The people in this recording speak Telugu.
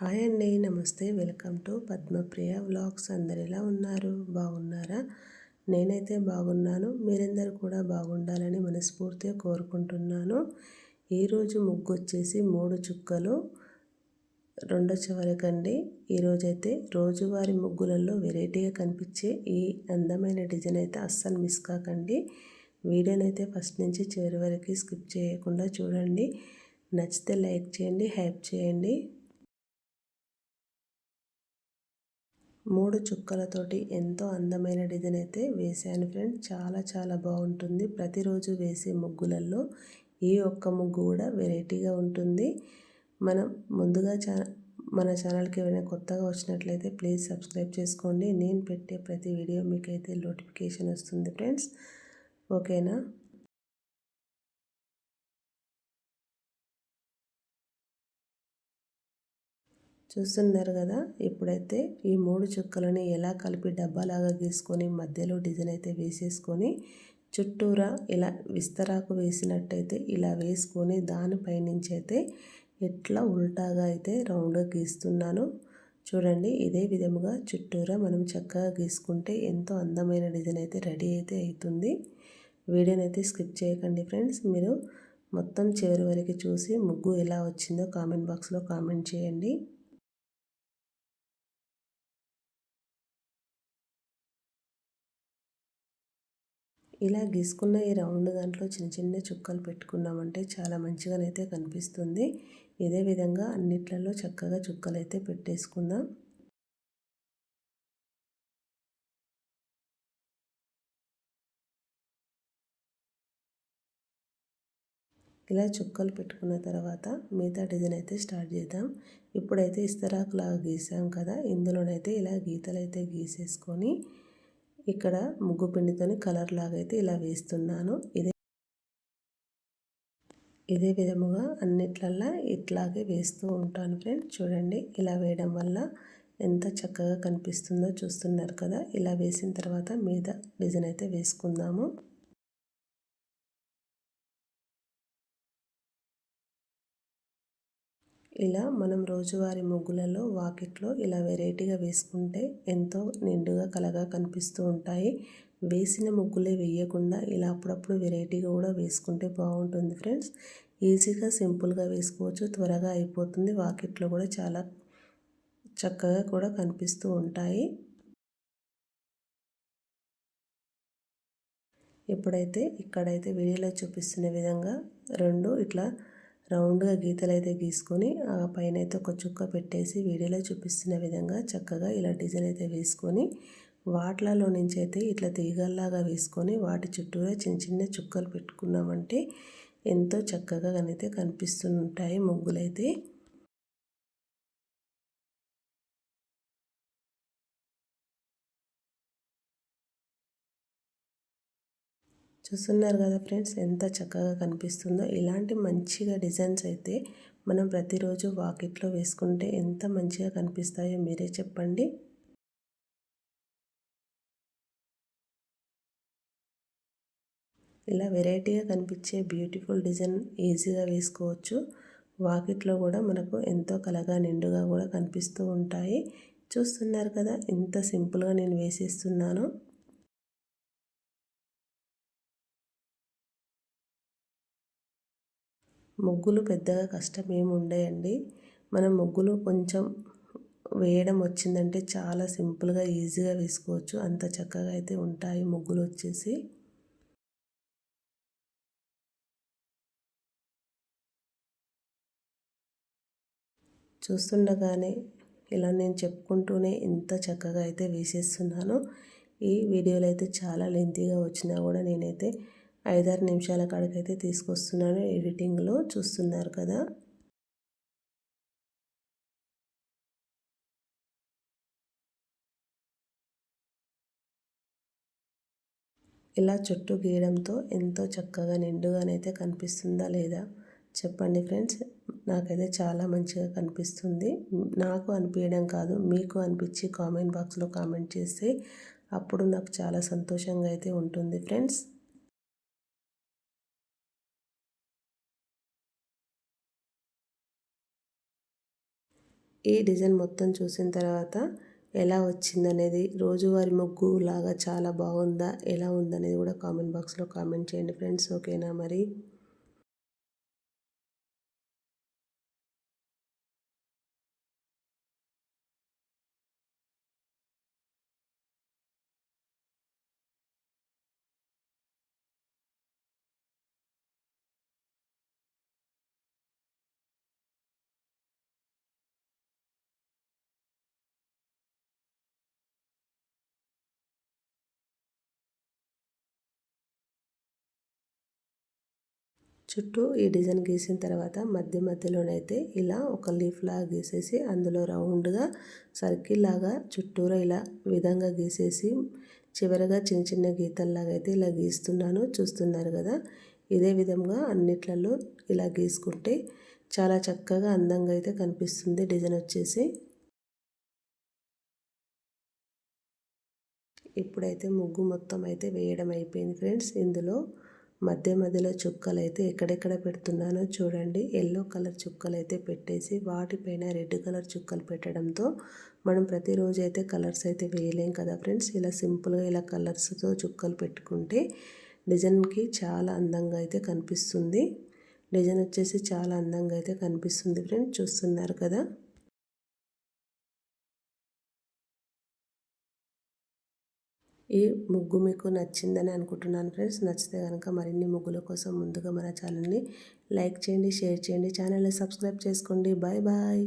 హాయ్ అండి, నమస్తే. Welcome to Padmapriya vlogs. అందరు ఎలా ఉన్నారు? బాగున్నారా? నేనైతే బాగున్నాను. మీరందరూ కూడా బాగుండాలని మనస్ఫూర్తిగా కోరుకుంటున్నాను. ఈరోజు ముగ్గు వచ్చేసి 3 చుక్కలు రెండో చివరికండి. ఈరోజైతే రోజువారీ ముగ్గులలో వెరైటీగా కనిపించే ఈ అందమైన డిజైన్ అయితే అస్సలు మిస్ కాకండి. వీడియోనైతే ఫస్ట్ నుంచి చివరి వరకు స్కిప్ చేయకుండా చూడండి. నచ్చితే లైక్ చేయండి, హైప్ చేయండి. 3 చుక్కలతోటి ఎంతో అందమైన డిజైన్ అయితే వేసాను ఫ్రెండ్స్. చాలా బాగుంటుంది. ప్రతిరోజు వేసే ముగ్గులలో ఈ ఒక్క ముగ్గు కూడా వెరైటీగా ఉంటుంది. మనం ముందుగా మన ఛానల్కి ఏమైనా కొత్తగా వచ్చినట్లయితే ప్లీజ్ సబ్స్క్రైబ్ చేసుకోండి. నేను పెట్టే ప్రతి వీడియో మీకైతే నోటిఫికేషన్ వస్తుంది ఫ్రెండ్స్. ఓకేనా? చూస్తున్నారు కదా. ఇప్పుడైతే ఈ 3 చుక్కలని ఎలా కలిపి డబ్బాలాగా గీసుకొని మధ్యలో డిజైన్ అయితే వేసేసుకొని చుట్టూరా ఇలా విస్తరాకు వేసినట్టయితే ఇలా వేసుకొని దానిపైనుంచి అయితే ఇట్లా ఉల్టాగా అయితే రౌండ్గా గీస్తున్నాను. చూడండి, ఇదే విధముగా చుట్టూరా మనం చక్కగా గీసుకుంటే ఎంతో అందమైన డిజైన్ అయితే రెడీ అయితే అవుతుంది. వీడియోని అయితే స్కిప్ చేయకండి ఫ్రెండ్స్. మీరు మొత్తం చివరి వరకు చూసి ముగ్గు ఎలా వచ్చిందో కామెంట్ బాక్స్లో కామెంట్ చేయండి. ఇలా గీసుకున్న ఈ రౌండ్ దాంట్లో చిన్న చుక్కలు పెట్టుకున్నామంటే చాలా మంచిగానైతే కనిపిస్తుంది. ఇదే విధంగా అన్నిట్లలో చక్కగా చుక్కలు అయితే పెట్టేసుకుందాం. ఇలా చుక్కలు పెట్టుకున్న తర్వాత మిగతా డిజైన్ అయితే స్టార్ట్ చేద్దాం. ఇప్పుడైతే ఇస్తరాకులాగా గీసాం కదా, ఇందులోనైతే ఇలా గీతలు అయితే గీసేసుకొని ఇక్కడ ముగ్గు పిండితోని కలర్ లాగా అయితే ఇలా వేస్తున్నాను. ఇదే విధముగా అన్నిట్లల్లా ఇట్లాగే వేస్తూ ఉంటాను ఫ్రెండ్స్. చూడండి, ఇలా వేయడం వల్ల ఎంత చక్కగా కనిపిస్తుందో చూస్తున్నారు కదా. ఇలా వేసిన తర్వాత మీద డిజైన్ అయితే వేసుకుందాము. ఇలా మనం రోజువారీ ముగ్గులలో వాకిట్లో ఇలా వెరైటీగా వేసుకుంటే ఎంతో నిండుగా కలగా కనిపిస్తూ ఉంటాయి. వేసిన ముగ్గులే వేయకుండా ఇలా అప్పుడప్పుడు వెరైటీగా కూడా వేసుకుంటే బాగుంటుంది ఫ్రెండ్స్. ఈజీగా సింపుల్గా వేసుకోవచ్చు, త్వరగా అయిపోతుంది. వాకిట్లో కూడా చాలా చక్కగా కూడా కనిపిస్తూ ఉంటాయి. ఇప్పుడైతే ఇక్కడైతే వీడియోలో చూపిస్తున్న విధంగా 2 ఇట్లా రౌండ్గా గీతలు అయితే గీసుకొని ఆ పైన అయితే ఒక చుక్క పెట్టేసి వీడియోలో చూపిస్తున్న విధంగా చక్కగా ఇలా డిజైన్ అయితే వేసుకొని వాటిలలో నుంచి అయితే ఇట్లా తీగల్లాగా వేసుకొని వాటి చుట్టూరా చిన్న చుక్కలు పెట్టుకున్నామంటే ఎంతో చక్కగా అయితే కనిపిస్తుంటాయి ముగ్గులైతే. చూస్తున్నారు కదా ఫ్రెండ్స్, ఎంత చక్కగా కనిపిస్తుందో. ఇలాంటి మంచిగా డిజైన్స్ అయితే మనం ప్రతిరోజు వాకిట్లో వేసుకుంటే ఎంత మంచిగా కనిపిస్తాయో మీరే చెప్పండి. ఇలా వెరైటీగా కనిపించే బ్యూటిఫుల్ డిజైన్ ఈజీగా వేసుకోవచ్చు. వాకిట్లో కూడా మనకు ఎంతో కలగా నిండుగా కూడా కనిపిస్తూ ఉంటాయి. చూస్తున్నారు కదా ఎంత సింపుల్గా నేను వేసేస్తున్నానో. ముగ్గులు పెద్దగా కష్టం ఏమి ఉండయండి. మనం ముగ్గులు కొంచెం వేయడం వచ్చిందంటే చాలా సింపుల్గా ఈజీగా వేసుకోవచ్చు. అంత చక్కగా అయితే ఉంటాయి ముగ్గులు వచ్చేసి. చూస్తుండగానే ఇలా నేను చెప్పుకుంటూనే ఎంత చక్కగా అయితే వేసేస్తున్నాను. ఈ వీడియోలో అయితే చాలా లెంతీగా వచ్చినా కూడా నేనైతే 5-6 నిమిషాల కాడికైతే తీసుకొస్తున్నాను ఎడిటింగ్లో. చూస్తున్నారు కదా. ఇలా చుట్టూ గీయడంతో ఎంతో చక్కగా నిండుగానైతే కనిపిస్తుందా లేదా చెప్పండి ఫ్రెండ్స్. నాకైతే చాలా మంచిగా కనిపిస్తుంది. నాకు అనిపించడం కాదు, మీకు అనిపించి కామెంట్ బాక్స్లో కామెంట్ చేస్తే అప్పుడు నాకు చాలా సంతోషంగా అయితే ఉంటుంది ఫ్రెండ్స్. ఈ డిజైన్ మొత్తం చూసిన తర్వాత ఎలా వచ్చిందనేది, రోజువారీ ముగ్గు లాగా చాలా బాగుందా, ఎలా ఉందనేది కూడా కామెంట్ బాక్స్లో కామెంట్ చేయండి ఫ్రెండ్స్. ఓకేనా మరి. చుట్టూ ఈ డిజైన్ గీసిన తర్వాత మధ్య మధ్యలోనైతే ఇలా ఒక లీఫ్ లాగా గీసేసి అందులో రౌండ్గా సర్కిల్ లాగా చుట్టూరా ఇలా విధంగా గీసేసి చివరగా చిన్న చిన్న గీతల్లాగా అయితే ఇలా గీస్తున్నాను, చూస్తున్నారు కదా. ఇదే విధంగా అన్నిట్లలో ఇలా గీసుకుంటే చాలా చక్కగా అందంగా అయితే కనిపిస్తుంది డిజైన్ వచ్చేసి. ఇప్పుడైతే ముగ్గు మొత్తం అయితే వేయడం అయిపోయింది ఫ్రెండ్స్. ఇందులో మధ్య మధ్యలో చుక్కలు అయితే ఎక్కడెక్కడ పెడుతున్నానో చూడండి. ఎల్లో కలర్ చుక్కలు అయితే పెట్టేసి వాటిపైన రెడ్ కలర్ చుక్కలు పెట్టడంతో మనం ప్రతిరోజు అయితే కలర్స్ అయితే వేయలేం కదా ఫ్రెండ్స్. ఇలా సింపుల్గా ఇలా కలర్స్తో చుక్కలు పెట్టుకుంటే డిజైన్కి చాలా అందంగా అయితే కనిపిస్తుంది. డిజైన్ వచ్చేసి చాలా అందంగా అయితే కనిపిస్తుంది ఫ్రెండ్స్, చూస్తున్నారు కదా. ఈ ముగ్గు మీకు నచ్చిందని అనుకుంటున్నాను ఫ్రెండ్స్. నచ్చితే కనుక మరిన్ని ముగ్గుల కోసం ముందుగా మన ఛానల్ని లైక్ చేయండి, షేర్ చేయండి, ఛానల్ని సబ్స్క్రైబ్ చేసుకోండి. Bye bye.